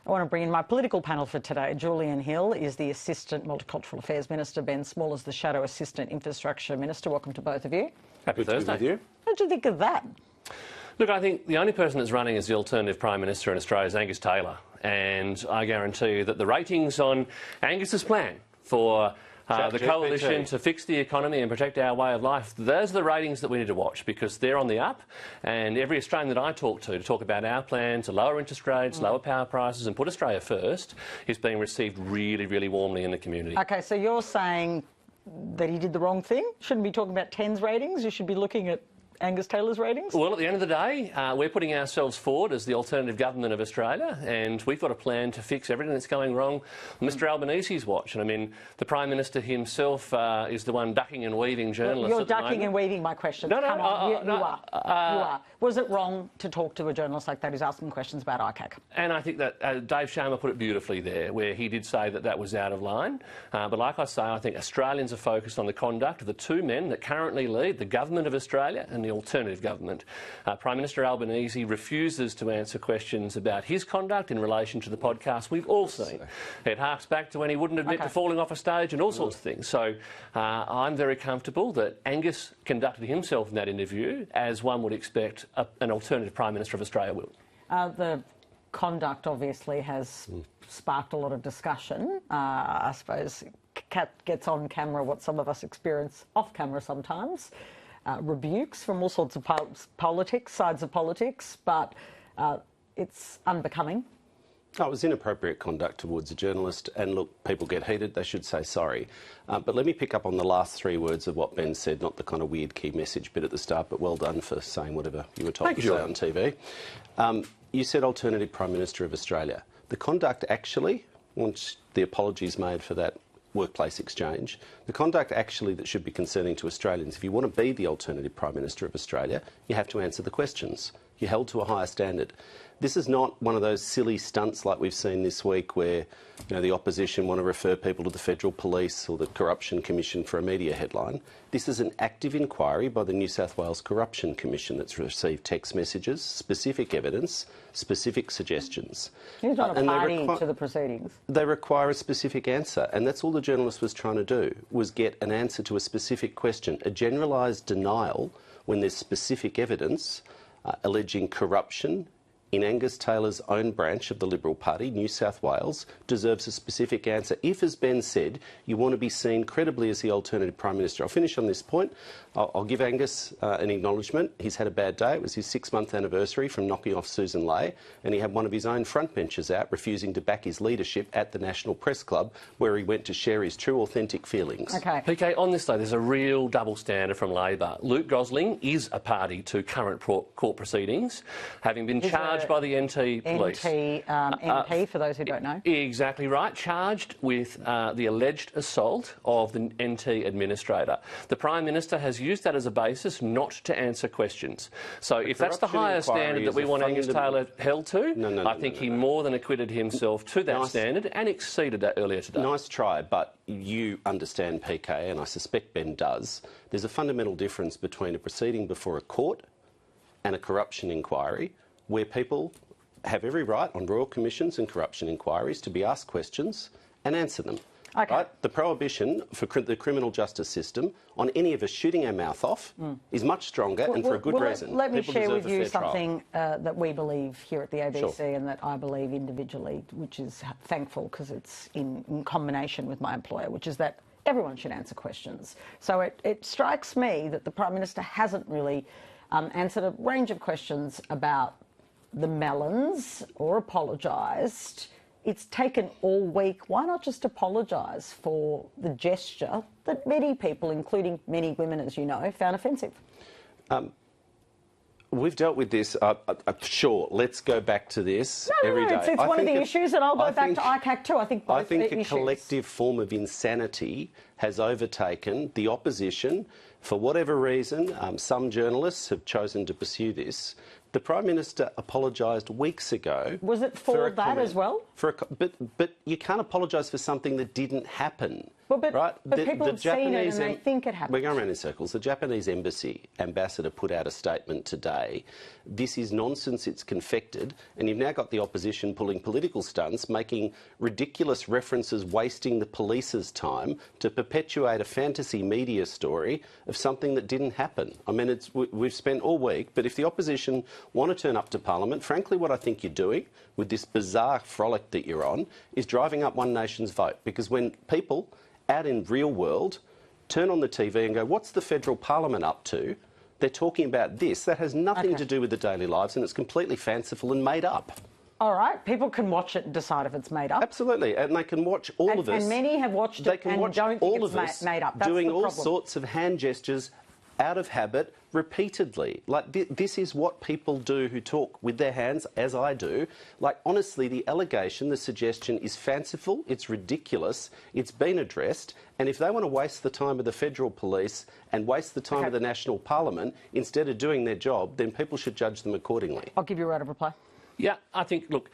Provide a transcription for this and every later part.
I want to bring in my political panel for today. Julian Hill is the Assistant Multicultural Affairs Minister. Ben Small is the Shadow Assistant Infrastructure Minister. Welcome to both of you. Happy Thursday. With you. What did you think of that? Look, I think the only person that's running as the alternative Prime Minister in Australia is Angus Taylor. And I guarantee you that the ratings on Angus's plan for the coalition to fix the economy and protect our way of life, those are the ratings that we need to watch, because they're on the up. And every Australian that I talk to talk about our plan to lower interest rates, lower power prices and put Australia first is being received really, really warmly in the community. OK, so you're saying that he did the wrong thing? Shouldn't be talking about Ten's ratings? You should be looking at Angus Taylor's ratings? Well, at the end of the day, we're putting ourselves forward as the alternative government of Australia, and we've got a plan to fix everything that's going wrong on Mr Albanese's watch. And I mean, the Prime Minister himself is the one ducking and weaving journalists. You're ducking and weaving my question. No, Come on, you no, are. You are. Was it wrong to talk to a journalist like that who's asking questions about ICAC? And I think that Dave Sharma put it beautifully there, where he did say that that was out of line. But like I say, I think Australians are focused on the conduct of the two men that currently lead the government of Australia and the alternative government. Prime Minister Albanese refuses to answer questions about his conduct in relation to the podcast we've all seen. It harks back to when he wouldn't admit to falling off a stage and all sorts of things. So I'm very comfortable that Angus conducted himself in that interview as one would expect an alternative Prime Minister of Australia will. The conduct obviously has sparked a lot of discussion. I suppose Kat gets on camera what some of us experience off camera sometimes. Rebukes from all sorts of politics, sides of politics, but it's unbecoming. Oh, it was inappropriate conduct towards a journalist, and look, people get heated, they should say sorry. But let me pick up on the last three words of what Ben said, not the kind of weird key message bit at the start, but well done for saying whatever you were told to say on TV. You said alternative Prime Minister of Australia. The conduct actually, once the apologies made for that workplace exchange, the conduct actually that should be concerning to Australians, if you want to be the alternative Prime Minister of Australia, you have to answer the questions. You're held to a higher standard. This is not one of those silly stunts like we've seen this week where, you know, the opposition want to refer people to the Federal Police or the Corruption Commission for a media headline. This is an active inquiry by the New South Wales Corruption Commission that's received text messages, specific evidence, specific suggestions. He's not a party to the proceedings. They require a specific answer, and that's all the journalist was trying to do, was get an answer to a specific question. A generalised denial when there's specific evidence alleging corruption in Angus Taylor's own branch of the Liberal Party, New South Wales, deserves a specific answer. If, as Ben said, you want to be seen credibly as the alternative Prime Minister. I'll finish on this point. I'll give Angus an acknowledgement. He's had a bad day. It was his 6-month anniversary from knocking off Susan Ley, and he had one of his own frontbenchers out refusing to back his leadership at the National Press Club, where he went to share his true, authentic feelings. OK. PK, on this, though, there's a real double standard from Labor. Luke Gosling is a party to current court proceedings, having been charged by the NT Police. MP, for those who don't know. Exactly right. Charged with the alleged assault of the NT administrator. The Prime Minister has used that as a basis not to answer questions. So if that's the higher standard that we want Angus Taylor held to, I think he more than acquitted himself to that standard and exceeded that earlier today. Nice try, but you understand, PK, and I suspect Ben does. There's a fundamental difference between a proceeding before a court and a corruption inquiry, where people have every right on royal commissions and corruption inquiries to be asked questions and answer them. Okay. Right? The prohibition for the criminal justice system on any of us shooting our mouth off is much stronger, and for a good reason. Let me People share with deserve a you fair trial. something that we believe here at the ABC and that I believe individually, which is thankful because it's in combination with my employer, which is that everyone should answer questions. So it strikes me that the Prime Minister hasn't really answered a range of questions about the melons or apologised. It's taken all week. Why not just apologise for the gesture that many people, including many women, as you know, found offensive? We've dealt with this. Sure, let's go back to this every day. It's one of the issues, and I'll go back to ICAC too. I think a collective form of insanity has overtaken the opposition. For whatever reason, some journalists have chosen to pursue this. The Prime Minister apologised weeks ago. Was it for that as well? But you can't apologise for something that didn't happen. Well, but, right? but people have seen it and they think it happened. We're going around in circles. The Japanese embassy ambassador put out a statement today. This is nonsense, it's confected, and you've now got the opposition pulling political stunts, making ridiculous references, wasting the police's time to perpetuate a fantasy media story of something that didn't happen. I mean, we've spent all week, but if the opposition want to turn up to Parliament, frankly, what I think you're doing with this bizarre frolic that you're on is driving up One Nation's vote, because when people out in real world turn on the TV and go, what's the federal parliament up to? They're talking about this. That has nothing to do with the daily lives, and it's completely fanciful and made up. All right, people can watch it and decide if it's made up. Absolutely, and they can watch all of us. And many have watched it and don't think it's made up. That's doing the all problem. sorts of hand gestures out of habit repeatedly. Like, this is what people do who talk with their hands, as I do. Like, honestly, the allegation, the suggestion is fanciful, it's ridiculous, it's been addressed, and if they want to waste the time of the federal police and waste the time of the National Parliament instead of doing their job, then people should judge them accordingly. I'll give you a right of reply. Yeah, I think, look,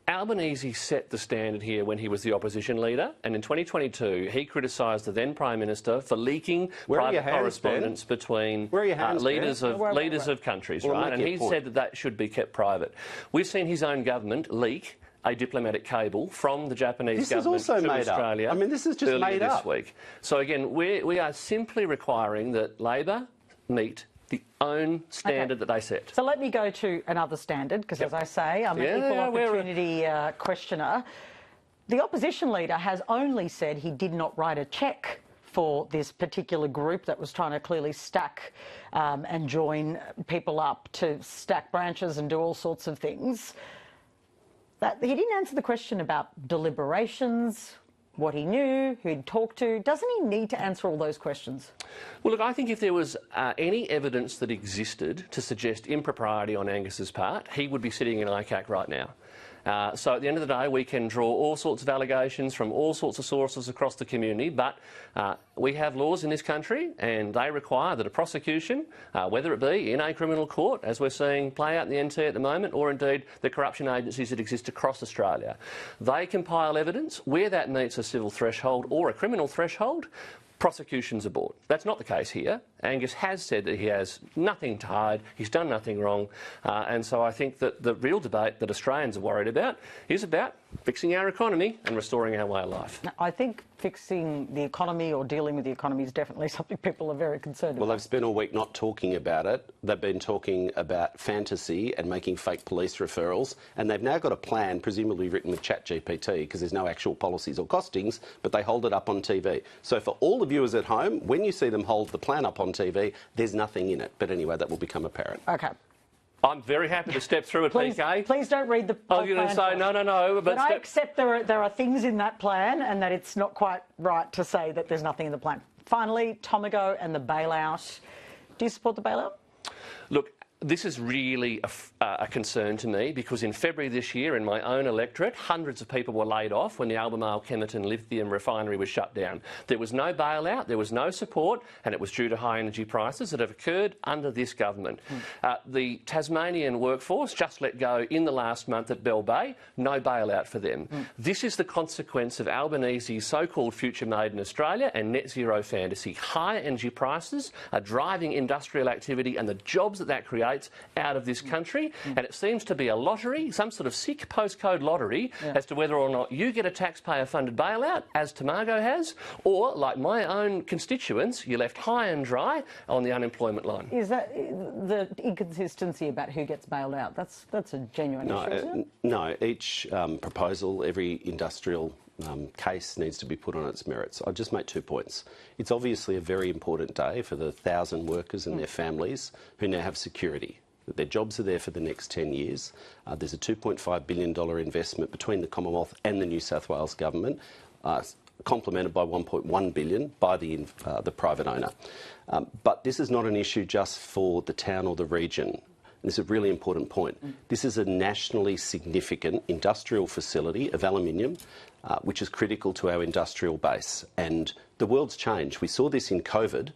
Albanese set the standard here when he was the opposition leader, and in 2022 he criticised the then Prime Minister for leaking private correspondence between leaders of countries, right? And he said that should be kept private. We've seen his own government leak a diplomatic cable from the Japanese government to Australia. I mean, this is just made up this week. So again, we are simply requiring that Labor meet the own standard that they set. So let me go to another standard, because as I say, I'm an equal opportunity questioner. The opposition leader has only said he did not write a cheque for this particular group that was trying to clearly stack and join people up to stack branches and do all sorts of things. He didn't answer the question about deliberations, what he knew, who he'd talked to. Doesn't he need to answer all those questions? Well, look, I think if there was any evidence that existed to suggest impropriety on Angus's part, he would be sitting in ICAC right now. So at the end of the day, we can draw all sorts of allegations from all sorts of sources across the community, but we have laws in this country and they require that a prosecution, whether it be in a criminal court, as we're seeing play out in the NT at the moment, or indeed the corruption agencies that exist across Australia, they compile evidence. Where that meets a civil threshold or a criminal threshold, prosecution's aboard. That's not the case here. Angus has said that he has nothing to hide, he's done nothing wrong, and so I think that the real debate that Australians are worried about is about fixing our economy and restoring our way of life. I think fixing the economy or dealing with the economy is definitely something people are very concerned about. Well, they've spent all week not talking about it. They've been talking about fantasy and making fake police referrals, and they've now got a plan, presumably written with ChatGPT, because there's no actual policies or costings, but they hold it up on TV. So for all the viewers at home, when you see them hold the plan up on TV, there's nothing in it. But anyway, that will become apparent. Okay. I'm very happy to step through it, PK. Please don't read the I was going to say, no. But I accept there are things in that plan and that it's not quite right to say that there's nothing in the plan. Finally, Tomago and the bailout. Do you support the bailout? Look, this is really a concern to me, because in February this year, in my own electorate, hundreds of people were laid off when the Albemarle Kemerton lithium refinery was shut down. There was no bailout, there was no support, and it was due to high energy prices that have occurred under this government. The Tasmanian workforce just let go in the last month at Bell Bay, no bailout for them. This is the consequence of Albanese's so-called future made in Australia and net zero fantasy. High energy prices are driving industrial activity and the jobs that creates out of this country, and it seems to be a lottery, some sort of sick postcode lottery, as to whether or not you get a taxpayer-funded bailout, as Tomago has, or, like my own constituents, you're left high and dry on the unemployment line. Is that the inconsistency about who gets bailed out? That's a genuine issue, isn't it? No, each proposal, every industrial case needs to be put on its merits. I'll just make 2 points. It's obviously a very important day for the 1,000 workers and their families who now have security, that their jobs are there for the next 10 years. There's a $2.5 billion investment between the Commonwealth and the New South Wales government, complemented by $1.1 billion by the private owner. But this is not an issue just for the town or the region. And this is a really important point. This is a nationally significant industrial facility of aluminium, which is critical to our industrial base. And the world's changed. We saw this in COVID,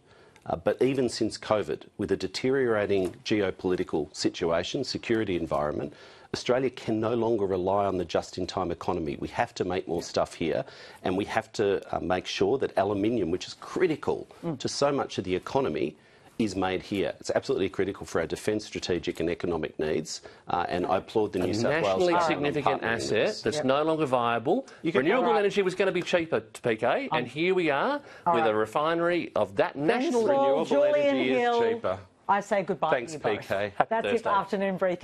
but even since COVID, with a deteriorating geopolitical situation, security environment, Australia can no longer rely on the just-in-time economy. We have to make more stuff here, and we have to make sure that aluminium, which is critical to so much of the economy, is made here. It's absolutely critical for our defence, strategic and economic needs, and I applaud the New South Wales nationally government significant on partnering with asset us. that's no longer viable. Renewable energy was going to be cheaper to PK, and here we are with a refinery of that national Renewable renewable Julian energy Hill. is cheaper. I say goodbye Thanks, to you both. PK. That's it for Afternoon Briefing.